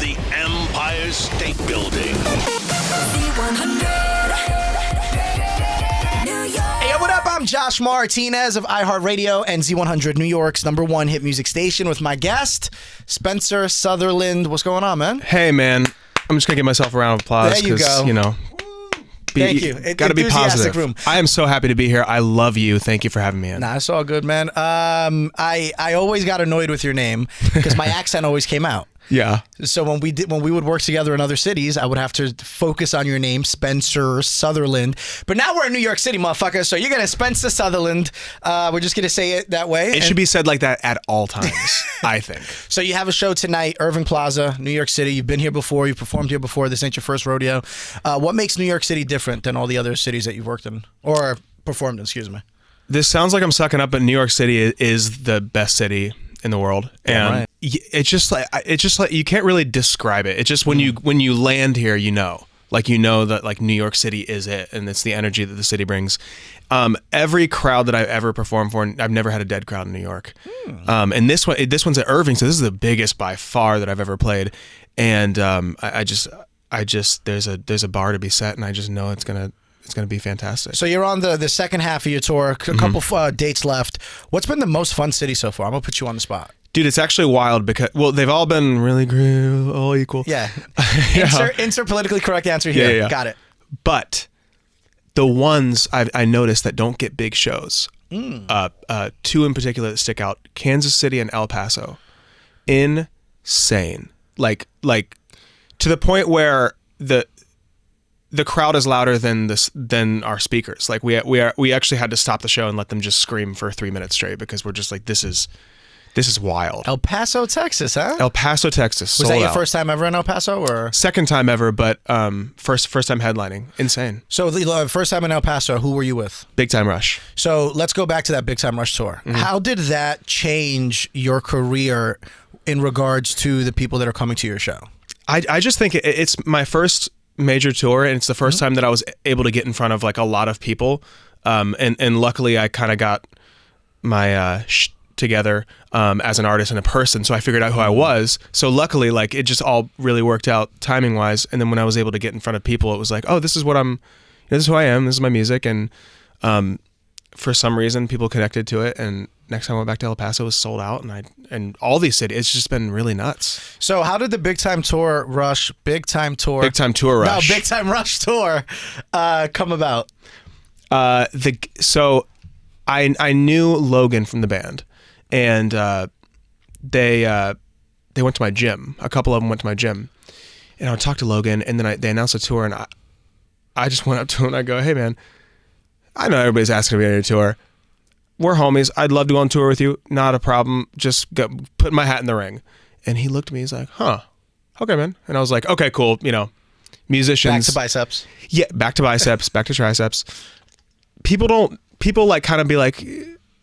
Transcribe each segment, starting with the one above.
the Empire State Building. Hey, what up? I'm Josh Martinez of iHeartRadio and Z100, New York's #1 hit music station, with my guest, Spencer Sutherland. What's going on, man? Hey, man. I'm just going to give myself a round of applause. There you go. You know, Thank you. Got to be positive. Room. I am so happy to be here. I love you. Thank you for having me in. Nah, it's all good, man. I always got annoyed with your name because my accent always came out. Yeah. So when we would work together in other cities, I would have to focus on your name, Spencer Sutherland. But now we're in New York City, motherfucker. So you're gonna Spencer Sutherland. We're just gonna say it that way. It should be said like that at all times, I think. So you have a show tonight, Irving Plaza, New York City. You've been here before. You've performed here before. This ain't your first rodeo. What makes New York City different than all the other cities that you've worked in or performed in? Excuse me. This sounds like I'm sucking up, but New York City is the best city in the world, and right. it's just like you can't really describe it. It's just when you land here, you know that like New York City is it, and it's the energy that the city brings. Every crowd that I've ever performed for, I've never had a dead crowd in New York. And this one's at Irving, so this is the biggest by far that I've ever played. And I just there's a bar to be set, and I just know it's gonna be fantastic. So you're on the second half of your tour, a couple dates left. What's been the most fun city so far? I'm gonna put you on the spot. Dude, it's actually wild because, well, they've all been really great, all equal. Yeah. Yeah. Insert politically correct answer here. Yeah. Got it. But the ones I noticed that don't get big shows, two in particular that stick out, Kansas City and El Paso. Insane. Like to the point where the crowd is louder than our speakers. Like we actually had to stop the show and let them just scream for 3 minutes straight because we're just like, this is wild. El Paso, Texas, huh? El Paso, Texas. Was that your out. first time ever in El Paso, or Second time ever, but first time headlining. Insane. So the first time in El Paso, who were you with? Big Time Rush. So let's go back to that Big Time Rush tour. How did that change your career in regards to the people that are coming to your show? I just think it's my first major tour, and it's the first time that I was able to get in front of like a lot of people, and luckily I kind of got my together as an artist and a person, so I figured out who I was. So luckily, like, it just all really worked out timing wise. And then when I was able to get in front of people, it was like, oh, this is who I am, this is my music. And for some reason people connected to it, and next time I went back to El Paso, it was sold out, and all these cities, it's just been really nuts. So how did the Big Time Rush tour come about? So I knew Logan from the band, and they went to my gym. A couple of them went to my gym, and I would talk to Logan, and then they announced a tour, and I just went up to him and I go, hey man, I know everybody's asking me to do a tour. We're homies. I'd love to go on tour with you. Not a problem. Just put my hat in the ring. And he looked at me. He's like, huh, okay, man. And I was like, okay, cool. You know, musicians. Back to biceps. Yeah, back to biceps, back to triceps. People like kind of be like,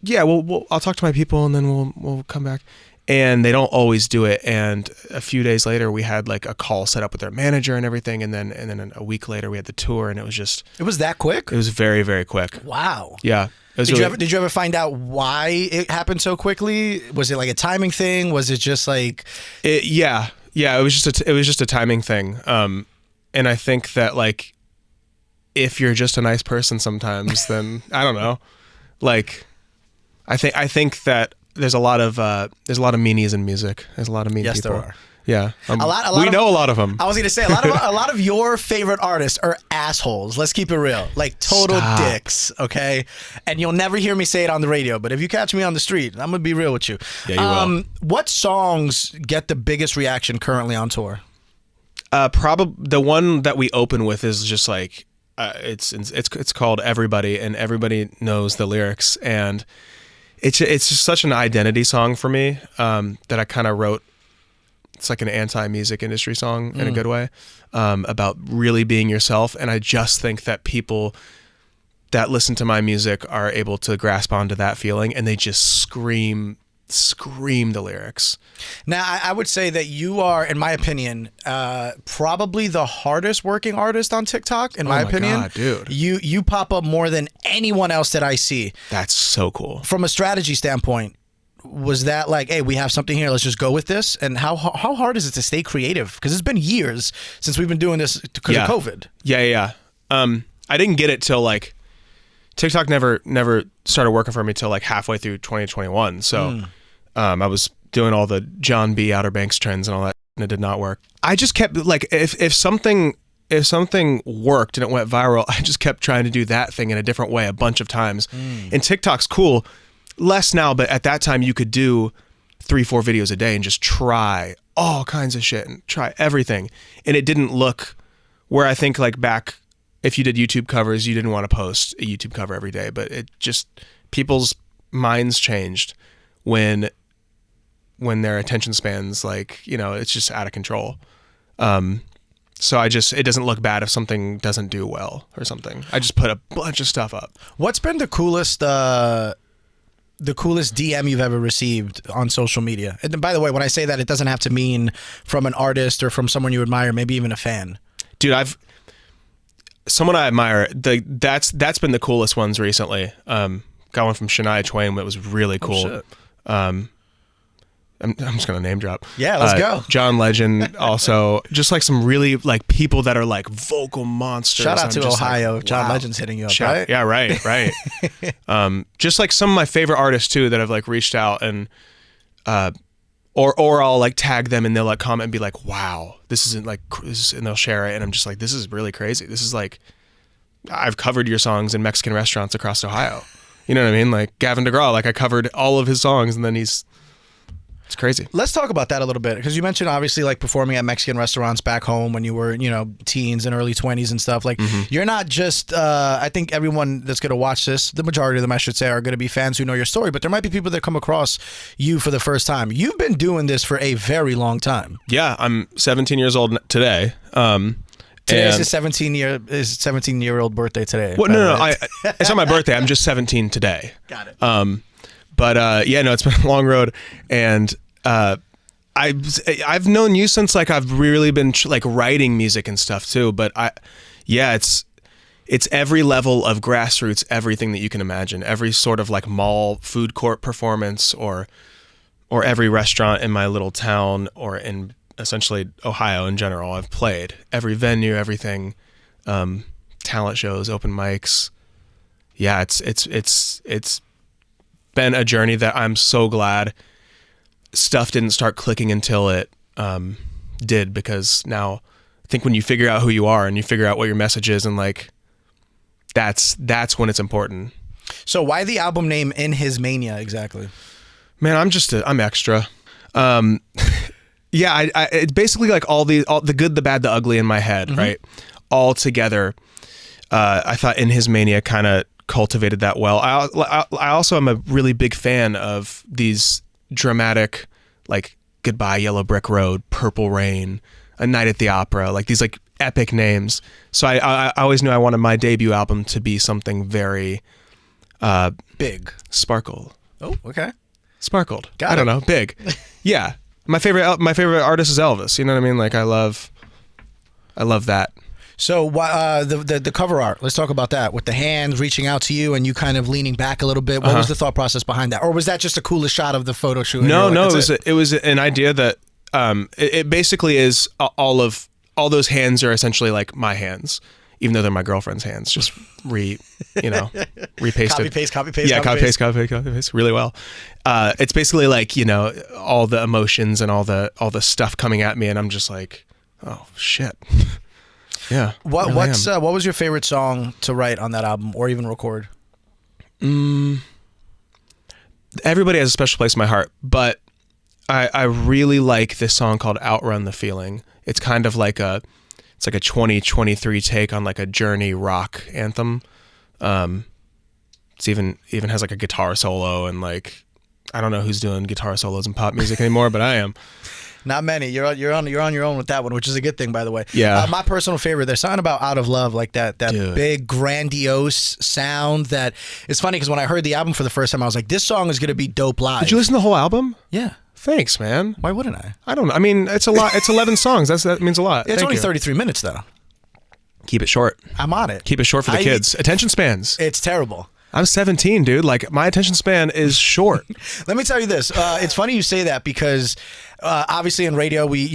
yeah, well, I'll talk to my people and then we'll come back. And they don't always do it. And a few days later, we had like a call set up with their manager and everything. And then a week later, we had the tour, and it was that quick? It was very, very quick. Wow. Yeah. Did you ever find out why it happened so quickly? Was it like a timing thing? Was it just like? Yeah. It was just a timing thing. And I think that like, if you're just a nice person sometimes, then I don't know. Like, I think that there's a lot of meanies in music. There's a lot of mean people. Yes, there are. Yeah, we know a lot of them. I was gonna say a lot of your favorite artists are assholes. Let's keep it real, like total dicks. Okay, and you'll never hear me say it on the radio, but if you catch me on the street, I'm gonna be real with you. Yeah, you will. What songs get the biggest reaction currently on tour? Probably the one that we open with is just like it's called Everybody, and everybody knows the lyrics, and it's just such an identity song for me that I kind of wrote. It's like an anti-music industry song in a good way, about really being yourself. And I just think that people that listen to my music are able to grasp onto that feeling, and they just scream the lyrics. Now, I would say that you are, in my opinion, probably the hardest working artist on TikTok, in my opinion. God, dude. You pop up more than anyone else that I see. That's so cool. From a strategy standpoint, was that like, hey, we have something here, let's just go with this? And how hard is it to stay creative? Because it's been years since we've been doing this because of COVID. Yeah. I didn't get it till like TikTok never started working for me till like halfway through 2021. So I was doing all the John B. Outer Banks trends and all that, and it did not work. I just kept like, if something worked and it went viral, I just kept trying to do that thing in a different way a bunch of times. And TikTok's cool, less now, but at that time you could do 3-4 videos a day and just try all kinds of shit and try everything. And it didn't look where I think like back, if you did YouTube covers, you didn't want to post a YouTube cover every day, but it just, people's minds changed when their attention spans, like, you know, it's just out of control. So it doesn't look bad if something doesn't do well or something. I just put a bunch of stuff up. What's been the coolest DM you've ever received on social media? And by the way, when I say that, it doesn't have to mean from an artist or from someone you admire, maybe even a fan. Dude, someone I admire, that's been the coolest ones recently. Got one from Shania Twain that was really cool. Oh, shit. I'm just gonna name drop. Yeah, let's go. John Legend, also, just like some really like people that are like vocal monsters. Shout out to Ohio. Like, John wow. Legend's hitting you up, right? Yeah, right. Just like some of my favorite artists too that have like reached out and, or I'll like tag them and they'll like comment and be like, "Wow, this isn't like this," and they'll share it, and I'm just like, "This is really crazy. This is like, I've covered your songs in Mexican restaurants across Ohio." You know what I mean? Like Gavin DeGraw, like I covered all of his songs, and then it's crazy. Let's talk about that a little bit, because you mentioned obviously like performing at Mexican restaurants back home when you were, you know, teens and early 20s and stuff. Like you're not just, I think everyone that's going to watch this, the majority of them I should say, are going to be fans who know your story, but there might be people that come across you for the first time. You've been doing this for a very long time. Yeah, I'm 17 years old today. Today's his 17-year-old birthday today. Well, no, it's not my birthday. I'm just 17 today. Got it. But yeah, no, it's been a long road, and I've known you since like I've really been like writing music and stuff too. But it's every level of grassroots, everything that you can imagine, every sort of like mall food court performance, or every restaurant in my little town, or in essentially Ohio in general. I've played every venue, everything, talent shows, open mics. Yeah, it's been a journey that I'm so glad stuff didn't start clicking until it did, because now I think when you figure out who you are and you figure out what your message is, and like that's when it's important. So why the album name In His Mania exactly? Man, I'm extra. Yeah, I it's basically like all the good, the bad, the ugly in my head, right? All together. I thought In His Mania kind of cultivated that well. I also am a really big fan of these dramatic, like Goodbye Yellow Brick Road, Purple Rain, A Night at the Opera, like these like epic names. So I always knew I wanted my debut album to be something very big. Sparkle. Oh, okay. Sparkled. Got I don't it. know. Big. Yeah. My favorite artist is Elvis. You know what I mean? Like I love that. So the cover art, let's talk about that, with the hands reaching out to you and you kind of leaning back a little bit. What was the thought process behind that? Or was that just the coolest shot of the photo shoot? No, it was an idea that it basically is all those hands are essentially like my hands, even though they're my girlfriend's hands, just repasted. Copy paste. Yeah, copy paste really well. It's basically like, you know, all the emotions and all the stuff coming at me, and I'm just like, oh shit. Yeah. What was your favorite song to write on that album, or even record? Everybody has a special place in my heart, but I really like this song called Outrun the Feeling. It's kind of like a 2023 take on like a Journey rock anthem. It's even has like a guitar solo, and like I don't know who's doing guitar solos in pop music anymore, but I am. Not many. You're on your own with that one, which is a good thing, by the way. Yeah. My personal favorite. There's something about Out of Love, like that Dude. big grandiose sound. That it's funny because when I heard the album for the first time, I was like, this song is gonna be dope live. Did you listen to the whole album? Yeah. Thanks, man. Why wouldn't I? I don't know. I mean, it's a lot. It's 11 songs. That means a lot. It's Thank only you. 33 minutes though. Keep it short. I'm on it. Keep it short for the kids. Attention spans. It's terrible. Yeah. I'm 17, dude. Like, my attention span is short. Let me tell you this. It's funny you say that because obviously in radio, we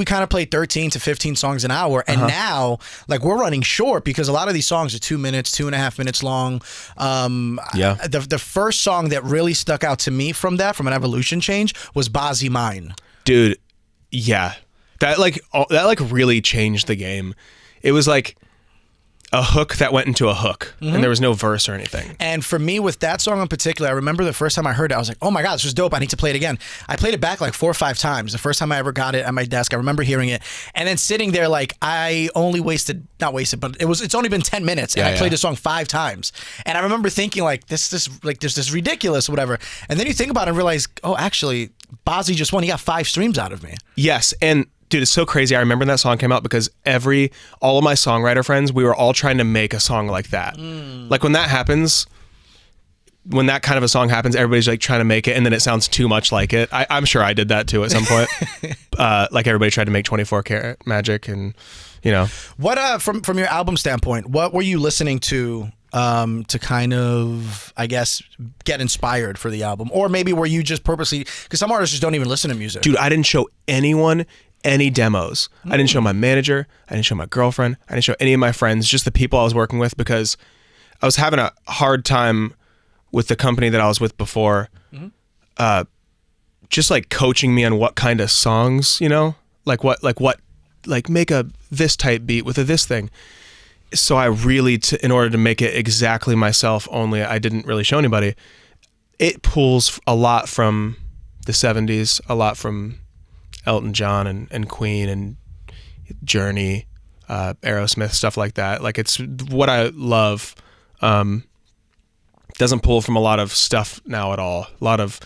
kind of play 13 to 15 songs an hour. And now, like, we're running short because a lot of these songs are 2 minutes, 2.5 minutes long. The first song that really stuck out to me from an evolution change was Bozzy Mine. Dude, yeah. That really changed the game. It was like a hook that went into a hook, and there was no verse or anything. And for me, with that song in particular, I remember the first time I heard it, I was like, oh my God, this was dope. I need to play it again. I played it back like 4 or 5 times. The first time I ever got it at my desk, I remember hearing it. And then sitting there, like, I only not wasted, but it's only been 10 minutes. And I played the song 5 times. And I remember thinking, like, this is ridiculous, whatever. And then you think about it and realize, oh, actually, Bozzy just won. He got 5 streams out of me. Yes. And dude, it's so crazy. I remember when that song came out because all of my songwriter friends, we were all trying to make a song like that. Like when that happens, when that kind of a song happens, everybody's like trying to make it and then it sounds too much like it. I'm sure I did that too at some point. Like everybody tried to make 24 Karat Magic and, you know. What, from your album standpoint, what were you listening to kind of, I guess, get inspired for the album? Or maybe were you just purposely, because some artists just don't even listen to music. Dude, I didn't show anyone any demos. I didn't show my manager. I didn't show my girlfriend. I didn't show any of my friends, just the people I was working with, because I was having a hard time with the company that I was with before, just like coaching me on what kind of songs, you know, like make a this type beat with a this thing. So I really, in order to make it exactly myself only, I didn't really show anybody. It pulls a lot from the 70s, a lot from Elton John and Queen and Journey, Aerosmith, stuff like that. Like, it's what I love. Doesn't pull from a lot of stuff now at all. A lot of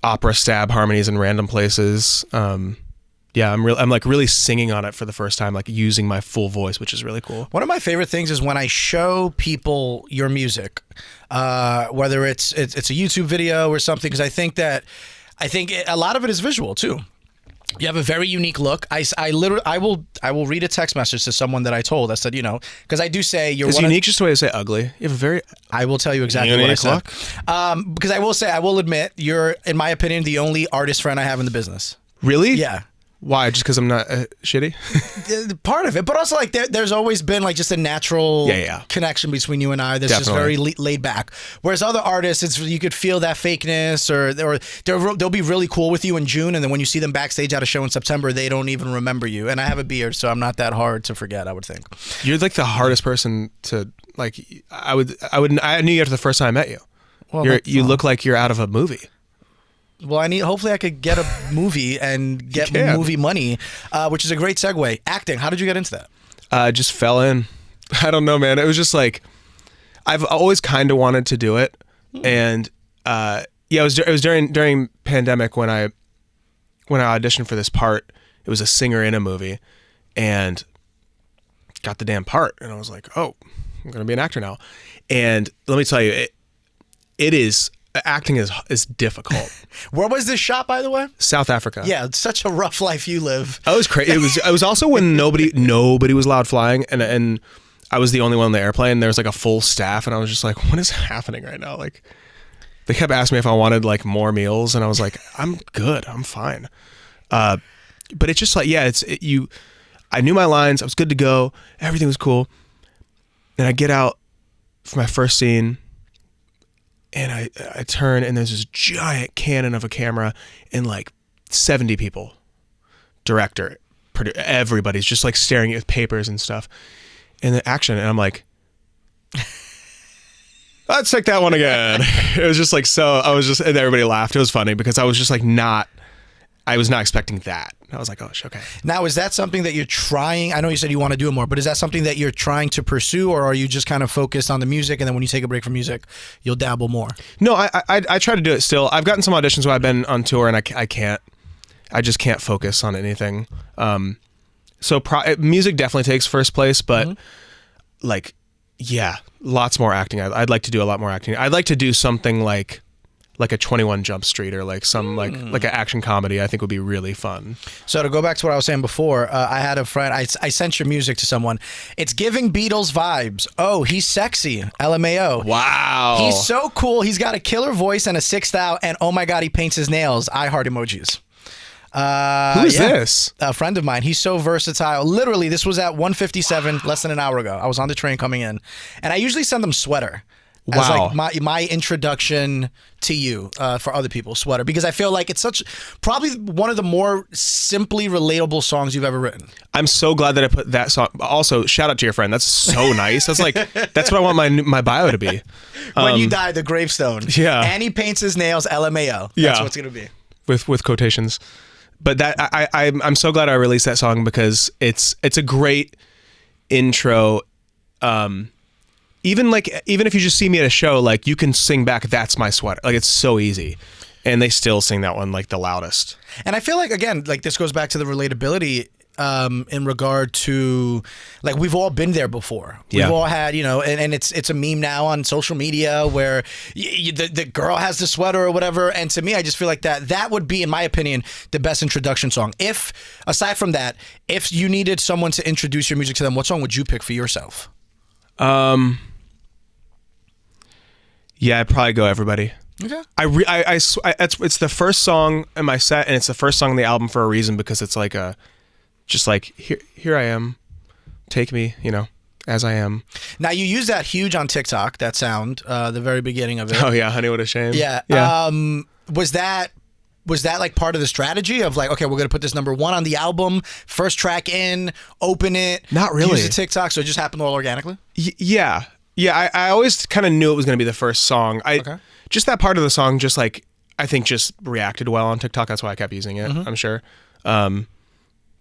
opera stab harmonies in random places. Yeah, I'm like really singing on it for the first time, like using my full voice, which is really cool. One of my favorite things is when I show people your music, whether it's a YouTube video or something, because I think a lot of it is visual too. You have a very unique look. I will read a text message to someone that I told. I said, you know, because I do say you're. Is unique just a way to say ugly? You have a very. I will tell you exactly what I said. Because I will admit, you're, in my opinion, the only artist friend I have in the business. Really? Yeah. Why? Just because I'm not shitty? Part of it, but also like there's always been like just a natural connection between you and I. That's Definitely. Just very laid back. Whereas other artists, you could feel that fakeness, or they'll be really cool with you in June, and then when you see them backstage at a show in September, they don't even remember you. And I have a beard, so I'm not that hard to forget, I would think. You're like the hardest person to like. I knew you after the first time I met you. Well, you look like you're out of a movie. Well, hopefully I could get a movie and get movie money, which is a great segue. Acting, how did you get into that? I just fell in. I don't know, man. It was just like, I've always kind of wanted to do it. And it was during pandemic when I auditioned for this part. It was a singer in a movie and got the damn part. And I was like, oh, I'm going to be an actor now. And let me tell you, acting is difficult. Where was this shot, by the way? South Africa. Yeah, it's such a rough life you live. Oh, it was crazy. It was also when nobody was allowed flying, and I was the only one on the airplane. There was like a full staff, and I was just like, what is happening right now? Like, they kept asking me if I wanted like more meals, and I was like, I'm good, I'm fine. But it's just like, I knew my lines, I was good to go, everything was cool, and I get out for my first scene. And I turn, and there's this giant cannon of a camera and like 70 people, director, producer, everybody's just like staring at you with papers and stuff. And the action, and I'm like, let's take that one again. It was just like, and everybody laughed. It was funny because I was just like I was not expecting that. I was like, oh, okay. Now, is that something that you're trying? I know you said you want to do it more, but is that something that you're trying to pursue, or are you just kind of focused on the music, and then when you take a break from music, you'll dabble more? No, I try to do it still. I've gotten some auditions where I've been on tour, and I just can't focus on anything. So music definitely takes first place, but lots more acting. I'd like to do a lot more acting. I'd like to do something like like a 21 Jump Street or like some like an action comedy, I think would be really fun. So to go back to what I was saying before, I had a friend, I sent your music to someone. It's giving Beatles vibes. Oh, he's sexy. LMAO. Wow. He's so cool. He's got a killer voice and a sixth out, and oh my God, he paints his nails. I heart emojis. Who is this? A friend of mine. He's so versatile. Literally, this was at 1:57, less than an hour ago. I was on the train coming in, and I usually send them sweater. As like my introduction to you for other people, sweater, because I feel like it's probably one of the more simply relatable songs you've ever written. I'm so glad that I put that song. Also, shout out to your friend. That's so nice. That's what I want my bio to be. When you die, the gravestone. Yeah. And he paints his nails. LMAO. That's what it's gonna be. With quotations. But that I'm so glad I released that song because it's a great intro. Even if you just see me at a show, like you can sing back "That's My Sweater." Like it's so easy, and they still sing that one like the loudest. And I feel like again, like this goes back to the relatability in regard to like we've all been there before. We've all had, and it's a meme now on social media where the girl has the sweater or whatever. And to me, I just feel like that would be, in my opinion, the best introduction song. If aside from that, if you needed someone to introduce your music to them, what song would you pick for yourself? Yeah, I'd probably go Everybody. Okay. It's the first song in my set, and it's the first song on the album for a reason because it's like just like here I am, take me, as I am. Now you use that huge on TikTok, that sound, the very beginning of it. Oh yeah, Honey, What a Shame. Yeah. Was that like part of the strategy of like, okay, we're gonna put this number one on the album, first track in, open it, not really use the TikTok, so it just happened all organically? Yeah. I always kind of knew it was gonna be the first song. Just that part of the song, just like I think just reacted well on TikTok. That's why I kept using it. I'm sure.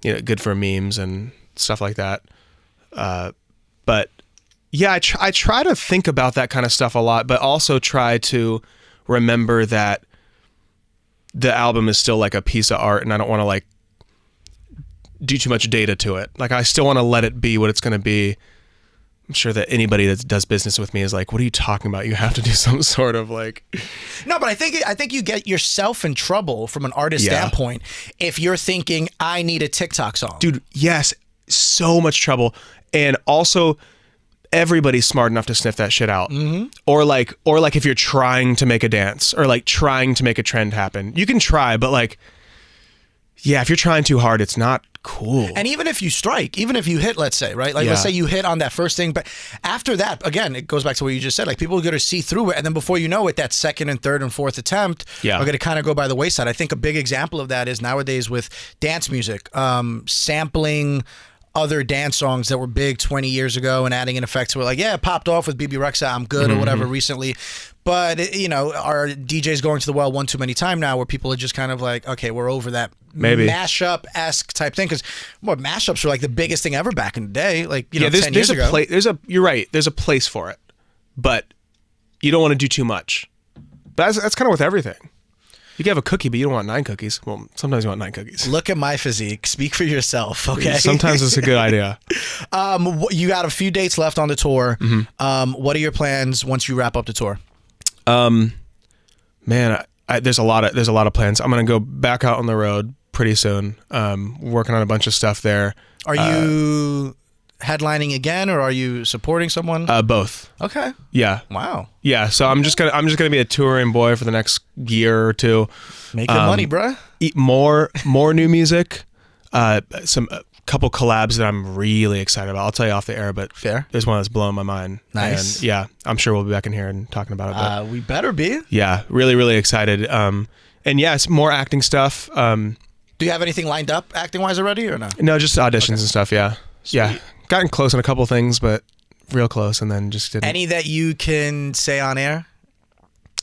Good for memes and stuff like that. But yeah, I try to think about that kind of stuff a lot, but also try to remember that the album is still like a piece of art, and I don't want to like do too much data to it. Like I still want to let it be what it's going to be. I'm sure that anybody that does business with me is like, what are you talking about? You have to do some sort of like... No, but I think you get yourself in trouble from an artist standpoint if you're thinking, I need a TikTok song. Dude, yes, so much trouble. And also, everybody's smart enough to sniff that shit out. Mm-hmm. Or like if you're trying to make a dance or like trying to make a trend happen. You can try, but like, yeah, if you're trying too hard, it's not cool. And even if you strike, even if you hit, let's say, right? Like, let's say you hit on that first thing, but after that, again, it goes back to what you just said. Like, people are going to see through it, and then before you know it, that second and third and fourth attempt are going to kind of go by the wayside. I think a big example of that is nowadays with dance music, sampling other dance songs that were big 20 years ago and adding an effect to it. Like, yeah, it popped off with BB Rexa, I'm Good, or whatever recently. But, our DJ's going to the well one too many times now where people are just kind of like, okay, we're over that mashup-esque type thing. Because mashups were like the biggest thing ever back in the day. Like, 10 years ago. You're right. There's a place for it. But you don't want to do too much. But that's kind of with everything. You can have a cookie, but you don't want 9 cookies. Well, sometimes you want 9 cookies. Look at my physique. Speak for yourself, okay? Sometimes it's a good idea. You got a few dates left on the tour. What are your plans once you wrap up the tour? Man, there's a lot of plans. I'm gonna go back out on the road pretty soon. Working on a bunch of stuff there. Are you headlining again, or are you supporting someone? Both. Okay. Yeah. Wow. Yeah. So I'm just gonna be a touring boy for the next year or two. Make good money, bruh. Eat more new music. Some couple collabs that I'm really excited about. I'll tell you off the air, but there's one that's blowing my mind. Nice. And yeah, I'm sure we'll be back in here and talking about it. But we better be. Yeah, really, really excited. And yeah, it's more acting stuff. Do you have anything lined up acting wise already, or no? No, just auditions and stuff. Yeah. Sweet. Yeah. Gotten close on a couple things, but real close, and then just didn't. Any that you can say on air?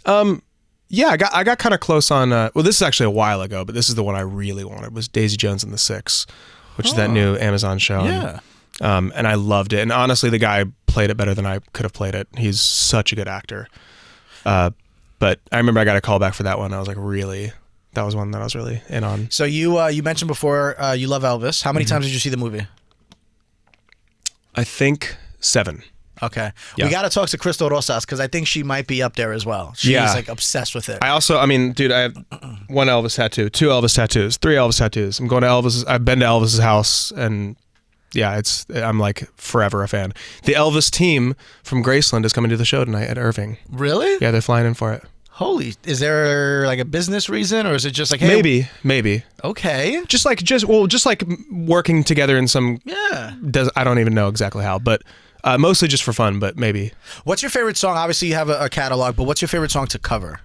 Yeah, I got kind of close on. Well, this is actually a while ago, but this is the one I really wanted. Was Daisy Jones and the Six, which is that new Amazon show. Yeah. And I loved it. And honestly, the guy played it better than I could have played it. He's such a good actor. But I remember I got a call back for that one. I was like, really. That was one that I was really in on. So you mentioned before you love Elvis. How many times did you see the movie? I think 7. Okay. Yeah. We got to talk to Crystal Rosas because I think she might be up there as well. She's like obsessed with it. I also, I mean, dude, I have 1 Elvis tattoo, 2 Elvis tattoos, 3 Elvis tattoos. I'm going to Elvis. I've been to Elvis's house, and yeah, I'm like forever a fan. The Elvis team from Graceland is coming to the show tonight at Irving. Really? Yeah, they're flying in for it. Holy, is there like a business reason or is it just like, hey, Maybe. Okay. Just like working together in some, I don't even know exactly how, but mostly just for fun, but maybe. What's your favorite song? Obviously you have a catalog, but what's your favorite song to cover?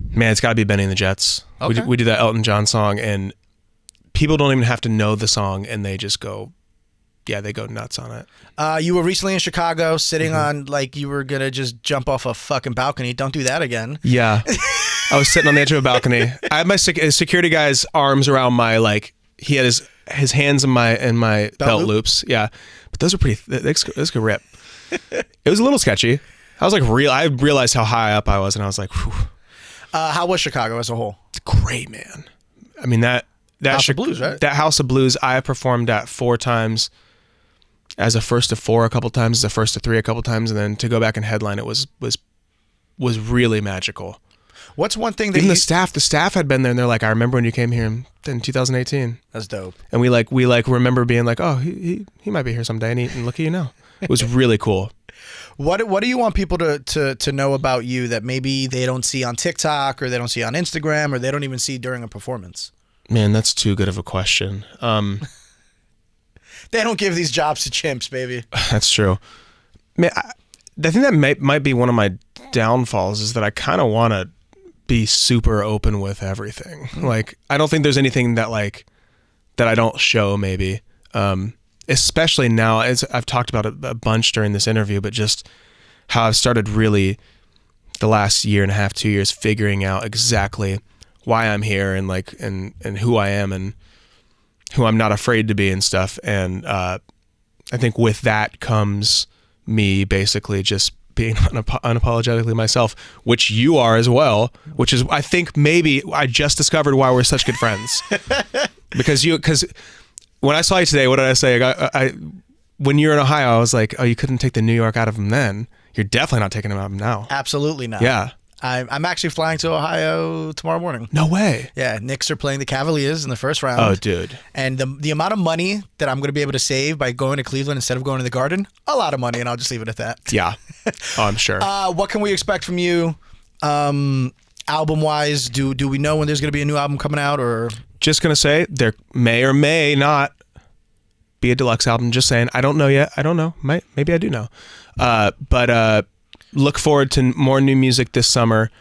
Man, it's got to be Benny and the Jets. Okay. We do that Elton John song, and people don't even have to know the song, and they just go, they go nuts on it. You were recently in Chicago sitting on, like, you were going to just jump off a fucking balcony. Don't do that again. Yeah. I was sitting on the edge of a balcony. I had my security guy's arms around my, like, he had his hands in my belt loops. Yeah. But those are pretty, those could rip. It was a little sketchy. I was like, I realized how high up I was, and I was like, whew. How was Chicago as a whole? It's great, man. I mean, that House of Blues, right? That House of Blues, I have performed at 4 times. As a first to 4 a couple times, as a first to 3 a couple times, and then to go back and headline it was really magical. What's one thing that even the staff had been there, and they're like, I remember when you came here in 2018. That's dope. And we remember being like, oh, he might be here someday, and look at you now. It was really cool. What do you want people to know about you that maybe they don't see on TikTok or they don't see on Instagram or they don't even see during a performance? Man, that's too good of a question. They don't give these jobs to chimps, baby. That's true. Man, I think that might be one of my downfalls is that I kind of want to be super open with everything. Like, I don't think there's anything that I don't show maybe. Especially now, as I've talked about it a bunch during this interview, but just how I've started really the last year and a half, 2 years figuring out exactly why I'm here and and who I am and who I'm not afraid to be and stuff. And I think with that comes me basically just being unapologetically myself, which you are as well, which is, I think maybe I just discovered why we're such good friends. because when I saw you today, what did I say? I when you were in Ohio, I was like, oh, you couldn't take the New York out of him then. You're definitely not taking him out of him now. Absolutely not. Yeah. I'm actually flying to Ohio tomorrow morning. No way. Yeah, Knicks are playing the Cavaliers in the first round. Oh, dude. And the amount of money that I'm going to be able to save by going to Cleveland instead of going to the Garden, a lot of money, and I'll just leave it at that. Yeah. Oh, I'm sure. What can we expect from you album-wise? Do we know when there's going to be a new album coming out? Or just going to say there may or may not be a deluxe album. Just saying. I don't know yet. I don't know. Maybe I do know. But look forward to more new music this summer,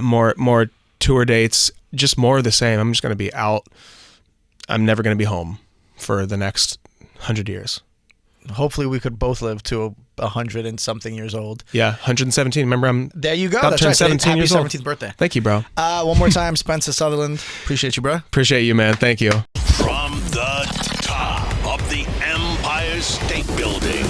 more tour dates, just more of the same. I'm just going to be out. I'm never going to be home for the next 100 years. Hopefully we could both live to 100 and something years old. Yeah, 117. Remember, there you go. That's right. 17 years old. Happy 17th birthday. Thank you, bro. One more time, Spencer Sutherland. Appreciate you, bro. Appreciate you, man. Thank you. From the top of the Empire State Building.